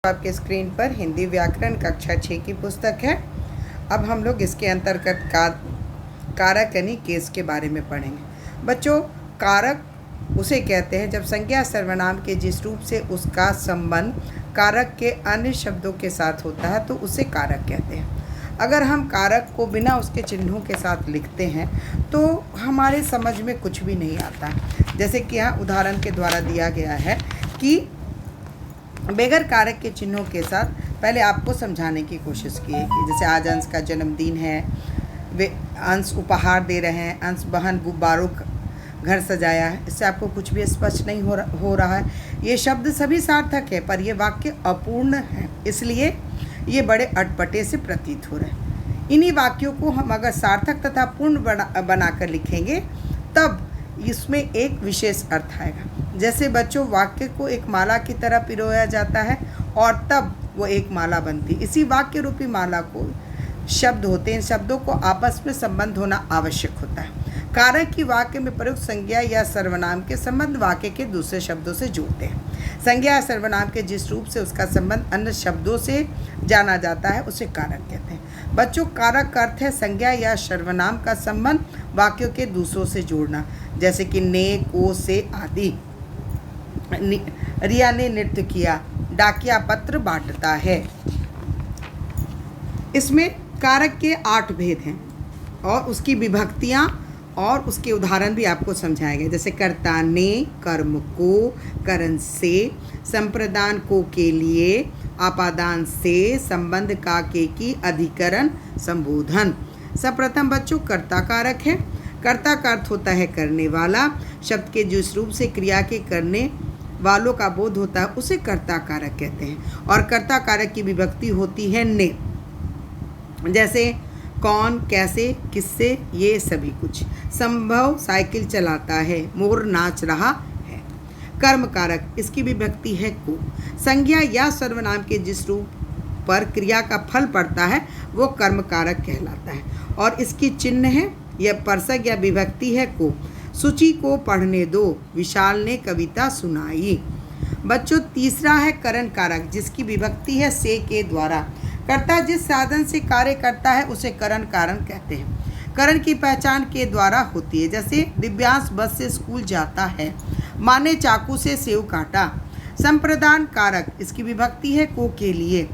आपके स्क्रीन पर हिंदी व्याकरण कक्षा 6 की पुस्तक है। अब हम लोग इसके अंतर्गत कारक यानी केस के बारे में पढ़ेंगे। बच्चों, कारक उसे कहते हैं जब संज्ञा सर्वनाम के जिस रूप से उसका संबंध कारक के अन्य शब्दों के साथ होता है तो उसे कारक कहते हैं। अगर हम कारक को बिना उसके चिन्हों के साथ लिखते हैं तो हमारे समझ में कुछ भी नहीं आता। जैसे कि यहाँ उदाहरण के द्वारा दिया गया है कि बगैर कारक के चिन्हों के साथ पहले आपको समझाने की कोशिश की है कि जैसे आज अंश का जन्मदिन है, वे अंश उपहार दे रहे हैं, अंश बहन गुब्बारों घर सजाया है। इससे आपको कुछ भी स्पष्ट नहीं हो रहा है। ये शब्द सभी सार्थक है पर ये वाक्य अपूर्ण है, इसलिए ये बड़े अटपटे से प्रतीत हो रहे हैं। इन्हीं वाक्यों को हम अगर सार्थक तथा पूर्ण बनाकर लिखेंगे तब इसमें एक विशेष अर्थ आएगा। जैसे बच्चों, वाक्य को एक माला की तरह पिरोया जाता है और तब वो एक माला बनती। इसी वाक्य रूपी माला को शब्द होते हैं। इन शब्दों को आपस में संबंध होना आवश्यक होता है। कारक की वाक्य में प्रयुक्त संज्ञा या सर्वनाम के संबंध वाक्य के दूसरे शब्दों से जोड़ते हैं। संज्ञा या सर्वनाम के जिस रूप से उसका संबंध अन्य शब्दों से जाना जाता है उसे कारक कहते हैं। बच्चों, कारक का अर्थ है संज्ञा या सर्वनाम का संबंध वाक्यों के दूसरों से जोड़ना, जैसे कि ने, को, से आदि। रिया ने नृत्य किया, डाकिया पत्र बांटता है। इसमें कारक के 8 भेद हैं और उसकी विभक्तियां और उसके उदाहरण भी आपको समझाए गए। जैसे कर्ता ने, कर्म को, करण से, संप्रदान को के लिए, आपादान से, संबंध का के की, अधिकरण, संबोधन। सर्वप्रथम बच्चों, कर्ता कारक है। कर्ता का अर्थ होता है करने वाला। शब्द के जिस रूप से क्रिया के करने वालों का बोध होता है उसे कर्ता कारक कहते हैं। और कर्ता कारक की विभक्ति होती है ने, जैसे कौन, कैसे, किससे, ये सभी कुछ। संभव साइकिल चलाता है, मोर नाच रहा है। कर्म कारक, इसकी विभक्ति है को। संज्ञा या सर्वनाम के जिस रूप पर क्रिया का फल पड़ता है वो कर्म कारक कहलाता है और इसकी चिन्ह है यह परसक या विभक्ति है को। सूची को पढ़ने दो, विशाल ने कविता सुनाई। बच्चों, तीसरा है करण कारक जिसकी विभक्ति है से के द्वारा। कर्ता जिस साधन से कार्य करता है उसे करण कारण कहते हैं। करण की पहचान के द्वारा होती है। जैसे दिव्यांश बस से स्कूल जाता है, माँ ने चाकू से सेव काटा। संप्रदान कारक, इसकी विभक्ति है को के लिए।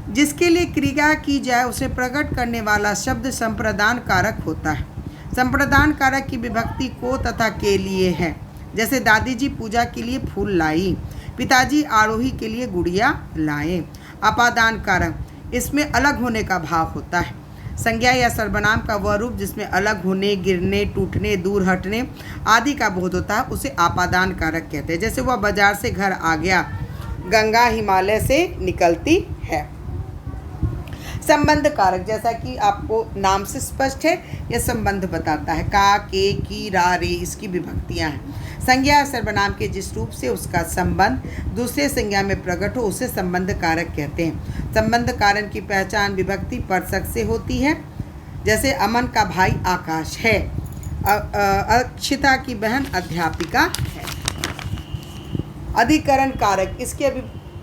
जिसके लिए क्रिया की जाए उसे प्रकट करने वाला शब्द संप्रदान कारक होता है। संप्रदान कारक की विभक्ति को तथा के लिए है। जैसे दादी जी पूजा के लिए फूल लाई, पिताजी आरोही के लिए गुड़िया लाए। अपादान कारक, इसमें अलग होने का भाव होता है। संज्ञा या सर्वनाम का वह रूप जिसमें अलग होने, गिरने, टूटने, दूर हटने आदि का बोध होता है उसे आपादान कारक कहते हैं। जैसे वह बाजार से घर आ गया, गंगा हिमालय से निकलती है। संबंध कारक, जैसा कि आपको नाम से स्पष्ट है, यह संबंध बताता है। का, के, की, रा, रे इसकी विभक्तियां हैं। संज्ञा या सर्वनाम के जिस रूप से उसका संबंध दूसरे संज्ञा में प्रकट हो उसे संबंध कारक कहते हैं। संबंध कारण की पहचान विभक्ति परसक से होती है। जैसे अमन का भाई आकाश है, अक्षिता की बहन अध्यापिका है। अधिकरण कारक,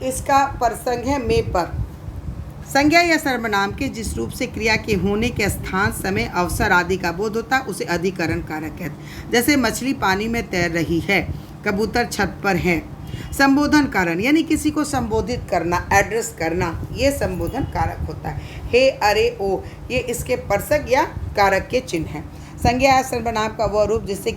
इसका प्रसंग है में पर। संज्ञा या सर्वनाम के जिस रूप से क्रिया के होने के स्थान, समय, अवसर आदि का बोध होता है उसे अधिकरण कारक कहते हैं। जैसे मछली पानी में तैर रही है, कबूतर छत पर है। संबोधन कारण, यानी किसी को संबोधित करना, एड्रेस करना, ये संबोधन कारक होता है। हे, अरे, ओ, ये इसके परसक या कारक के चिन्ह हैं। संज्ञा या सर्वनाम का वह रूप जिससे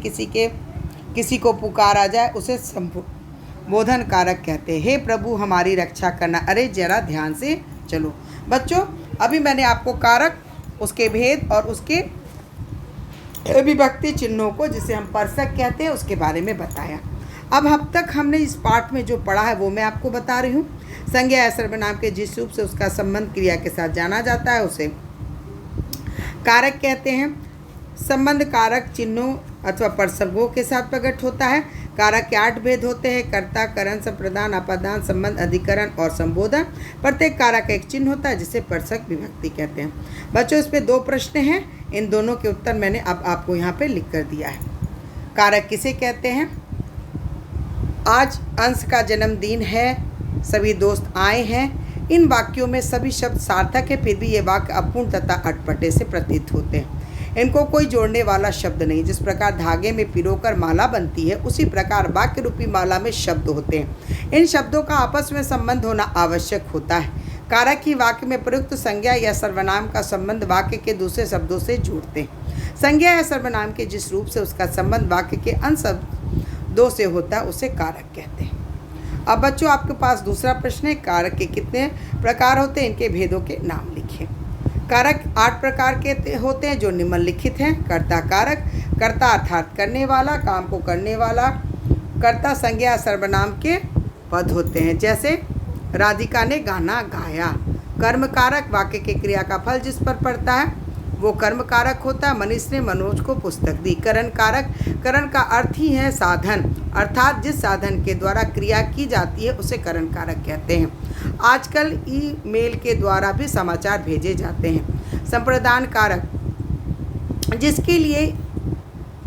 किसी को पुकारा जाए उसे संबोधन कारक कहते हैं। हे प्रभु हमारी रक्षा करना, अरे जरा ध्यान से चलो। बच्चों, अभी मैंने आपको कारक, उसके भेद और उसके विभक्ति चिन्हों को जिसे हम परसक कहते हैं उसके बारे में बताया। अब तक हमने इस पाठ में जो पढ़ा है वो मैं आपको बता रही हूँ। संज्ञा या सर्वनाम के जिस रूप से उसका संबंध क्रिया के साथ जाना जाता है उसे कारक कहते हैं। संबंध कारक चिन्हों अथवा परसकों के साथ प्रकट होता है। कारक के 8 भेद होते हैं: कर्ता, करण, संप्रदान, अपादान, संबंध, अधिकरण और संबोधन। प्रत्येक कारक का एक चिन्ह होता है जिसे परसक विभक्ति कहते हैं। बच्चों, इसमें 2 प्रश्न हैं, इन दोनों के उत्तर मैंने अब आपको यहाँ पे लिख कर दिया है। कारक किसे कहते हैं? आज अंश का जन्मदिन है, सभी दोस्त आए हैं। इन वाक्यों में सभी शब्द सार्थक है, फिर भी ये वाक्य अपूर्ण तथा अटपटे से प्रतीत होते हैं। इनको कोई जोड़ने वाला शब्द नहीं। जिस प्रकार धागे में पिरोकर माला बनती है, उसी प्रकार वाक्य रूपी माला में शब्द होते हैं। इन शब्दों का आपस में संबंध होना आवश्यक होता है। कारक ही वाक्य में प्रयुक्त संज्ञा या सर्वनाम का संबंध वाक्य के दूसरे शब्दों से जोड़ते हैं। संज्ञा या सर्वनाम के जिस रूप से उसका संबंध वाक्य के अन्य शब्दों से होता है, उसे कारक कहते हैं। अब बच्चों, आपके पास दूसरा प्रश्न है, कारक के कितने प्रकार होते हैं, इनके भेदों के नाम लिखिए। कारक 8 प्रकार के होते हैं जो निम्नलिखित हैं। कर्ता कारक, कर्ता अर्थात करने वाला, काम को करने वाला। कर्ता संज्ञा सर्वनाम के पद होते हैं, जैसे राधिका ने गाना गाया। कर्म कारक, वाक्य के क्रिया का फल जिस पर पड़ता है वो कर्म कारक होता है। मनीष ने मनोज को पुस्तक दी। करण कारक, करण का अर्थ ही है साधन, अर्थात जिस साधन के द्वारा क्रिया की जाती है उसे करण कारक कहते हैं। आजकल ईमेल के द्वारा भी समाचार भेजे जाते हैं। संप्रदान कारक, जिसके लिए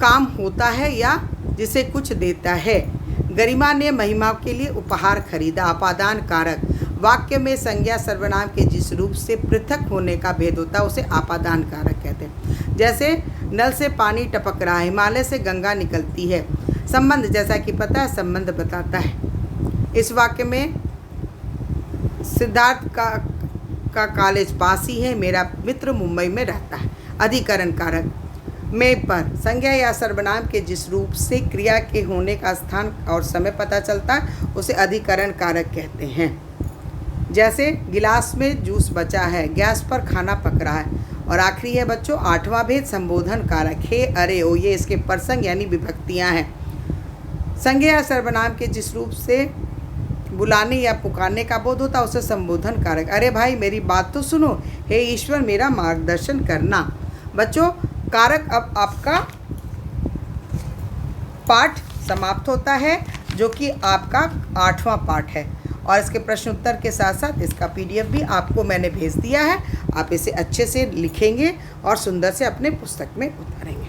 काम होता है या जिसे कुछ देता है। गरिमा ने महिमा के लिए उपहार खरीदा। अपादान कारक, वाक्य में संज्ञा सर्वनाम के जिस रूप से पृथक होने का भेद होता है उसे आपादान कारक कहते हैं। जैसे नल से पानी टपक रहा है, हिमालय से गंगा निकलती है। संबंध, जैसा कि पता है, संबंध बताता है। इस वाक्य में सिद्धार्थ का कॉलेज पास ही है, मेरा मित्र मुंबई में रहता है। अधिकरण कारक, में पर संज्ञा या सर्वनाम के जिस रूप से क्रिया के होने का स्थान और समय पता चलता है उसे अधिकरण कारक कहते हैं। जैसे गिलास में जूस बचा है, गैस पर खाना पक रहा है। और आखिरी है बच्चों 8वां भेद, संबोधन कारक। हे, अरे, ओ, ये इसके प्रसंग यानी विभक्तियां हैं। संज्ञा या सर्वनाम के जिस रूप से बुलाने या पुकारने का बोध होता है उसे संबोधन कारक। अरे भाई मेरी बात तो सुनो, हे ईश्वर मेरा मार्गदर्शन करना। बच्चों, कारक अब आपका पाठ समाप्त होता है, जो कि आपका 8वां पाठ है। और इसके प्रश्न उत्तर के साथ साथ इसका PDF भी आपको मैंने भेज दिया है। आप इसे अच्छे से लिखेंगे और सुंदर से अपने पुस्तक में उतारेंगे।